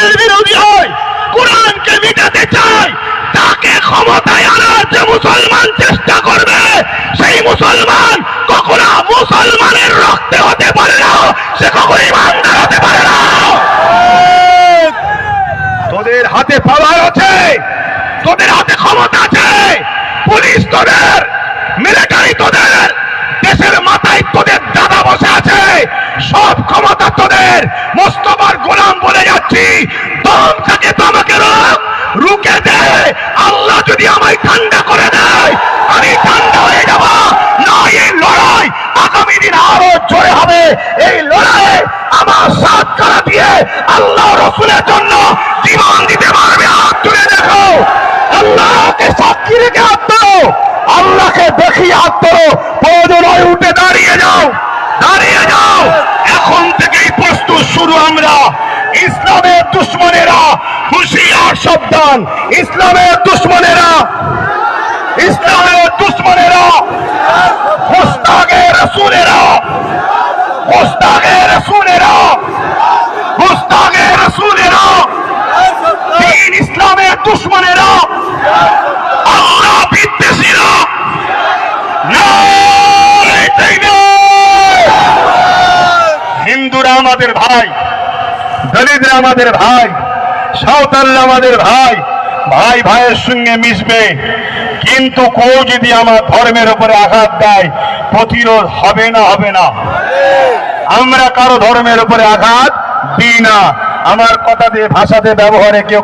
কোরআনের বিরোধী হয়, কোরআনকে মিটাতে চায়, তাকে ক্ষমতায় আনার যে মুসলমান চেষ্টা করবে, সেই মুসলমান কখনো মুসলমানের রক্তে হতে পারে না, সে কখনো ইমানদার হতে পারে না। তোদের হাতে পাওয়ার আছে, তোদের হাতে ক্ষমতা আছে, পুলিশ তোদের, মিলিটারি তোদের, দেশের মাথায় তোদের দাদা বসে আছে, সব ক্ষমতা তোদের। মোস্তফার গোলাম বলে যাচ্ছি, দম থেকে তোমাকে রুকে দে। আল্লাহ যদি আমায় ঠান্ডা করে দেয়, আমি ঠান্ডা হয়ে যাব না। এই লড়াই আগামী দিন আরো জোরে হবে। এই লড়াইয়ে আমার সাথ করা দিয়ে আল্লাহ রসুলের জন্য জীবন দিতে পারবে। হাত তুলে দেখো, আল্লাহকে সাক্ষী রেখে হাত ধরো, আল্লাহকে দেখিয়ে হাত ধরো। প্রয়োজন হয় উঠে দাঁড়িয়ে যাও, দাঁড়িয়ে যাও। এখন থেকেই প্রস্তুত শুরু আমরা। ইসলামের দুশ্মনেরা হুঁশিয়ার, সাবধান। ইসলামের দুশ্মনেরা, ইসলামের দুশ্মনেরা, মুস্তাকে রাসূলেরা, মুস্তাকে রাসূলেরা, মুস্তাকে রাসূলেরা, দ্বীন ইসলামের দুশ্মনেরা, আল্লাহ বিদ্বেষীরা, হিন্দুরা আমাদের ভাই, দলিতরা আমাদের ভাই, সাঁওতালরা আমাদের ভাই, ভাই ভাইয়ের সঙ্গে মিশবে। কিন্তু কেউ যদি আমার ধর্মের উপরে আঘাত দেয়, প্রতিরোধ হবে না, হবে না। আমরা কারো ধর্মের উপরে আঘাত দিই না। আমার কথা দিয়ে, ভাষাতে, ব্যবহারে কেউ